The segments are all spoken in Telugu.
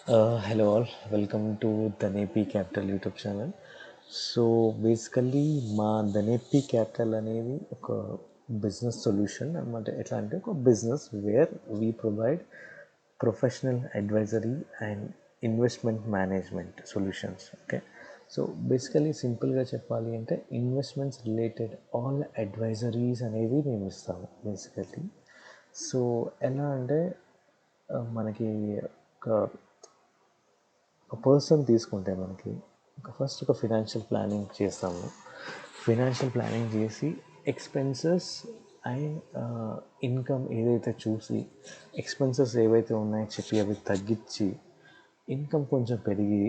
Hello all, welcome to Dhanepi Capital YouTube channel. So basically మా ధనేపి క్యాపిటల్ అనేది ఒక బిజినెస్ సొల్యూషన్ అనమాట. ఎట్లా అంటే ఒక business where we provide professional advisory and investment management solutions. Okay, so basically సింపుల్గా చెప్పాలి అంటే ఇన్వెస్ట్మెంట్స్ రిలేటెడ్ ఆల్ అడ్వైజరీస్ అనేవి మేము ఇస్తాము బేసికల్లీ. సో ఎలా అంటే మనకి ఒక పర్సన్ తీసుకుంటే మనకి ఫస్ట్ ఒక ఫినాన్షియల్ ప్లానింగ్ చేస్తాము. ఫినాన్షియల్ ప్లానింగ్ చేసి ఎక్స్పెన్సెస్ అండ్ ఇన్కమ్ ఏదైతే చూసి ఎక్స్పెన్సెస్ ఏవైతే ఉన్నాయో చెప్పి అవి తగ్గించి ఇన్కమ్ కొంచెం పెరిగి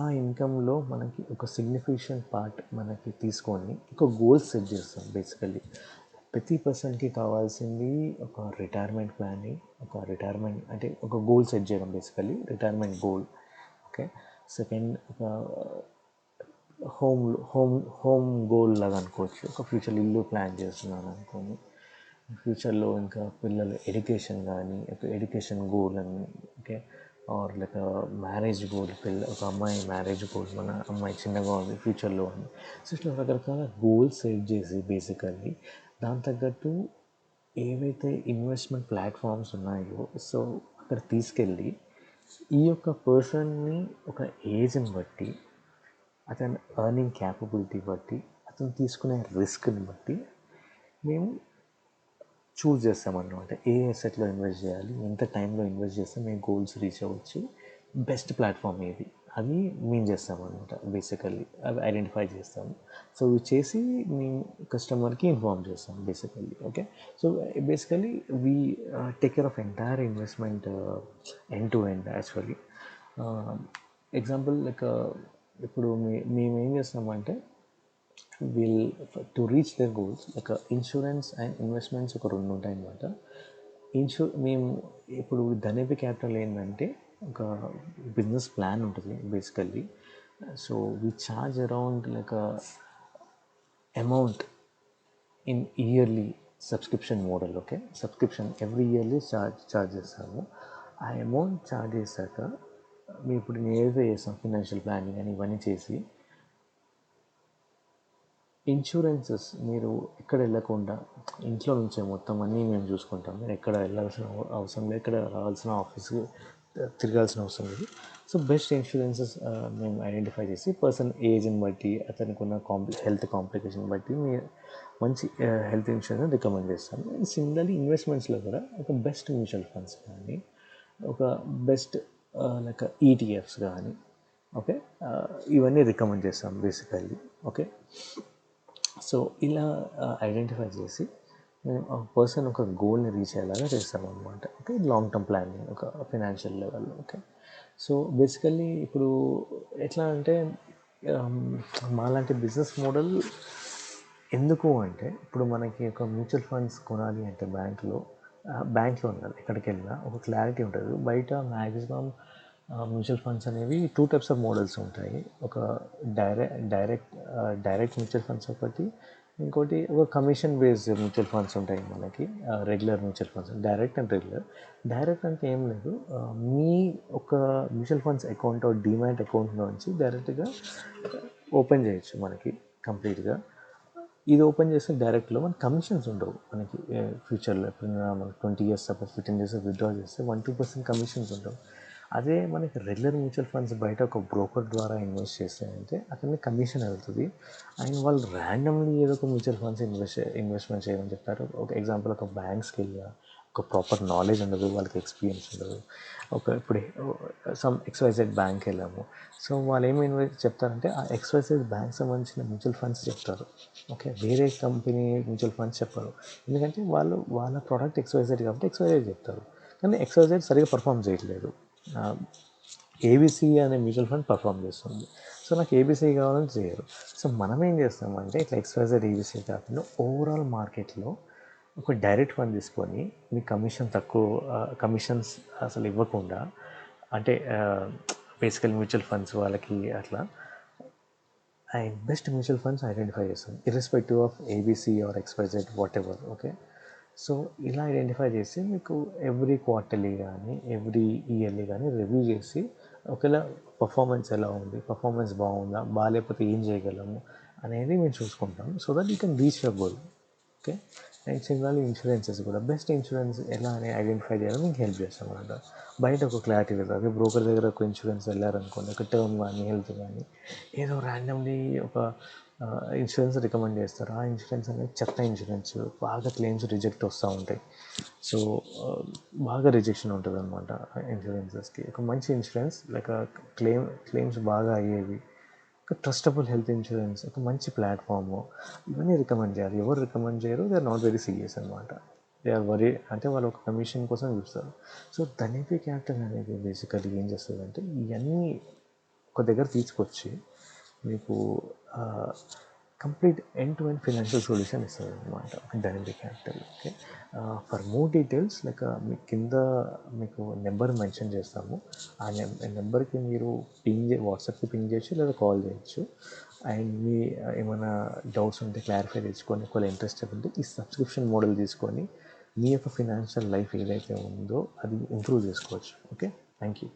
ఆ ఇన్కంలో మనకి ఒక సిగ్నిఫికెంట్ పార్ట్ మనకి తీసుకొని ఒక గోల్ సెట్ చేస్తాం. బేసికల్లీ ప్రతి పర్సన్కి కావాల్సింది ఒక రిటైర్మెంట్ ప్లానింగ్, ఒక రిటైర్మెంట్ అంటే ఒక గోల్ సెట్ చేయడం, basically retirement goal. Okay, second ఒక హోమ్ గోల్ లాగా అనుకోవచ్చు. ఒక ఫ్యూచర్లో ఇల్లు ప్లాన్ చేస్తున్నాను అనుకోని ఫ్యూచర్లో ఇంకా పిల్లల ఎడ్యుకేషన్ కానీ ఒక ఎడ్యుకేషన్ గోల్ అని. Okay, or like marriage goal, ఒక అమ్మాయి మ్యారేజ్ గోల్, మన అమ్మాయి చిన్నగా ఉంది ఫ్యూచర్లో అని. సో ఇట్లా రకరకాల గోల్స్ సెట్ చేసి బేసికల్లీ దాని తగ్గట్టు ఏవైతే ఇన్వెస్ట్మెంట్ ప్లాట్ఫామ్స్ ఉన్నాయో సో అక్కడ తీసుకెళ్ళి ఈ యొక్క పర్సన్ని ఒక ఏజ్ని బట్టి, అతని ఎర్నింగ్ క్యాపబిలిటీ బట్టి, అతను తీసుకునే రిస్క్ని బట్టి మేము చూస్ చేస్తామన్నమాట. ఏ అసెట్లో ఇన్వెస్ట్ చేయాలి, ఎంత టైంలో ఇన్వెస్ట్ చేస్తే మేము గోల్స్ రీచ్ అవ్వచ్చు, బెస్ట్ ప్లాట్ఫామ్ ఏది, అది మేము చేస్తామన్నమాట. బేసికల్లీ అవి ఐడెంటిఫై చేస్తాము. సో ఇవి చేసి మేము కస్టమర్కి ఇన్ఫార్మ్ చేస్తాం basically. Okay, so basically we take care of entire investment end to end actually. Example like ఇప్పుడు మేము ఏం చేస్తామంటే we'll to reach their goals like insurance and investments ఒక రెండు ఉంటాయి అన్నమాట. మేము ఇప్పుడు ధనేపి క్యాపిటల్ ఏంటంటే ఒక బిజినెస్ ప్లాన్ ఉంటుంది basically. So we charge around like amount in yearly subscription model. Okay, subscription every yearly charge చేస్తాము. ఆ అమౌంట్ ఛార్జ్ చేశాక మేము ఇప్పుడు నేను ఏదైతే చేస్తాం ఫినాన్షియల్ ప్లానింగ్ అని ఇవన్నీ చేసి ఇన్సూరెన్సెస్ మీరు ఎక్కడ వెళ్ళకుండా ఇంట్లో నుంచే మొత్తం అన్నీ మేము చూసుకుంటాం. మీరు ఎక్కడ వెళ్ళాల్సిన అవసరం లేదు, ఎక్కడ రావాల్సిన ఆఫీస్కి తిరగాల్సిన అవసరం లేదు. సో బెస్ట్ ఇన్సూరెన్సెస్ మేము ఐడెంటిఫై చేసి పర్సన్ ఏజ్ని బట్టి అతనికి ఉన్న హెల్త్ కాంప్లికేషన్ బట్టి మీరు మంచి హెల్త్ ఇన్సూరెన్స్ రికమెండ్ చేస్తాము. అండ్ సిమిలర్లీ ఇన్వెస్ట్మెంట్స్లో కూడా ఒక బెస్ట్ మ్యూచువల్ ఫండ్స్ కానీ ఒక బెస్ట్ లైక్ ఈటీఎఫ్స్ కానీ ఓకే ఇవన్నీ రికమెండ్ చేస్తాం బేసికల్లీ. ఓకే, సో ఇలా ఐడెంటిఫై చేసి మేము ఒక పర్సన్ ఒక గోల్ని రీచ్ అయ్యేలాగా చేస్తామన్నమాట. ఓకే, లాంగ్ టర్మ్ ప్లానింగ్ ఒక ఫినాన్షియల్ లెవెల్లో. ఓకే, సో బేసికల్లీ ఇప్పుడు ఎట్లా అంటే మాలాంటి బిజినెస్ మోడల్ ఎందుకు అంటే ఇప్పుడు మనకి ఒక మ్యూచువల్ ఫండ్స్ కొనాలి అంటే బ్యాంక్లో ఉండాలి, ఎక్కడికి వెళ్ళినా ఒక క్లారిటీ ఉంటుంది. బయట మ్యాక్సిమం మ్యూచువల్ ఫండ్స్ అనేవి టూ టైప్స్ ఆఫ్ మోడల్స్ ఉంటాయి. ఒక డైరెక్ట్ మ్యూచువల్ ఫండ్స్ ఒకటి, ఇంకోటి ఒక కమిషన్ బేస్డ్ మ్యూచువల్ ఫండ్స్ ఉంటాయి మనకి. Regular mutual funds, direct and regular. Direct అంటే ఏం లేదు, మీ ఒక mutual funds account demat account నుంచి డైరెక్ట్గా ఓపెన్ చేయొచ్చు మనకి కంప్లీట్గా. ఇది ఓపెన్ చేస్తే డైరెక్ట్లో మనకి కమిషన్స్ ఉండవు. మనకి ఫ్యూచర్లో ఎప్పుడైనా మనకి 20 years 15 years విత్డ్రా చేస్తే 1-2% కమిషన్స్ ఉండవు. అదే మనకి రెగ్యులర్ మ్యూచువల్ ఫండ్స్ బయట ఒక బ్రోకర్ ద్వారా ఇన్వెస్ట్ చేస్తాయంటే అతనికి కమిషన్ వెళ్తుంది. అండ్ వాళ్ళు ర్యాండమ్లీ ఏదో ఒక మ్యూచువల్ ఫండ్స్ ఇన్వెస్ట్మెంట్ చేయమని చెప్తారు. ఒక ఎగ్జాంపుల్ ఒక బ్యాంక్స్కి వెళ్ళా ఒక ప్రాపర్ నాలెడ్జ్ ఉండదు, వాళ్ళకి ఎక్స్పీరియన్స్ ఉండదు. ఇప్పుడు సమ్ XYZ బ్యాంక్ వెళ్ళాము, సో వాళ్ళు ఏమి చెప్తారంటే ఆ XYZ బ్యాంక్ సంబంధించిన మ్యూచువల్ ఫండ్స్ చెప్తారు. ఓకే, వేరే కంపెనీ మ్యూచువల్ ఫండ్స్ చెప్పారు, ఎందుకంటే వాళ్ళ ప్రోడక్ట్ XYZ కాబట్టి XYZ చెప్తారు. కానీ XYZ సరిగ్గా పర్ఫామ్ చేయట్లేదు, ఏబీసీ అనే మ్యూచువల్ ఫండ్ పర్ఫామ్ చేస్తుంది. సో నాకు ఏబీసీ కావాలని చేయరు. సో మనం ఏం చేస్తామంటే ఇట్లా XYZ ఏబీసీ కాకుండా ఓవరాల్ మార్కెట్లో ఒక డైరెక్ట్ ఫండ్ తీసుకొని మీ కమిషన్స్ అసలు ఇవ్వకుండా, అంటే బేసికల్ మ్యూచువల్ ఫండ్స్ వాళ్ళకి అట్లా and best mutual funds identify చేస్తాం irrespective of ABC or XYZ whatever. Okay, so ఇలా ఐడెంటిఫై చేసి మీకు ఎవ్రీ క్వార్టర్లీ కానీ ఎవ్రీ ఇయర్లీ కానీ రివ్యూ చేసి ఒకవేళ పర్ఫార్మెన్స్ ఎలా ఉంది, పర్ఫార్మెన్స్ బాగుందా, బాగాలేకపోతే ఏం చేయగలము అనేది మేము చూసుకుంటాం. So that you can reach your goal. Okay. And similarly insurances కూడా బెస్ట్ ఇన్సూరెన్స్ ఎలా అని ఐడెంటిఫై చేయడం మీకు హెల్ప్ చేస్తాం అనమాట. బయట ఒక క్లారిటీ లేదు. అదే బ్రోకర్ దగ్గర ఒక ఇన్సూరెన్స్ వెళ్ళారనుకోండి, ఒక టర్మ్ కానీ హెల్త్ కానీ ఏదో ర్యాండమ్లీ ఒక ఇన్సూరెన్స్ రికమెండ్ చేస్తారు. ఆ ఇన్సూరెన్స్ అనేది చెత్త ఇన్సూరెన్స్, బాగా క్లెయిమ్స్ రిజెక్ట్ వస్తూ ఉంటాయి. సో బాగా రిజెక్షన్ ఉంటుంది అనమాట ఇన్సూరెన్సెస్కి. ఒక మంచి ఇన్సూరెన్స్ లైక్ క్లెయిమ్స్ బాగా అయ్యేవి, ఒక ట్రస్టబుల్ హెల్త్ ఇన్సూరెన్స్, ఒక మంచి ప్లాట్ఫాము, ఇవన్నీ రికమెండ్ చేయాలి. ఎవరు రికమెండ్ చేయరు, they are not very serious అనమాట. దే ఆర్ వరీ అంటే వాళ్ళు ఒక కమిషన్ కోసం చూస్తారు. సో ధనిపి క్యాపిటల్ అనేది బేసికలీ ఏం చేస్తుందంటే ఇవన్నీ ఒక దగ్గర తీసుకొచ్చి మీకు complete end to end financial solution ఇస్తుంది అనమాట Dhanipi capital. Okay. For more details like మీ కింద మీకు నెంబర్ మెన్షన్ చేస్తాము. ఆ నెంబర్కి మీరు వాట్సాప్కి పింగ్ చేయొచ్చు లేదా కాల్ చేయొచ్చు. అండ్ మీ ఏమైనా డౌట్స్ ఉంటే క్లారిఫై తెచ్చుకొని, ఒకవేళ ఇంట్రెస్టెడ్ ఉంటే ఈ సబ్స్క్రిప్షన్ మోడల్ తీసుకొని మీ యొక్క ఫినాన్షియల్ లైఫ్ ఏదైతే ఉందో అది ఇంప్రూవ్ చేసుకోవచ్చు. ఓకే. Thank you.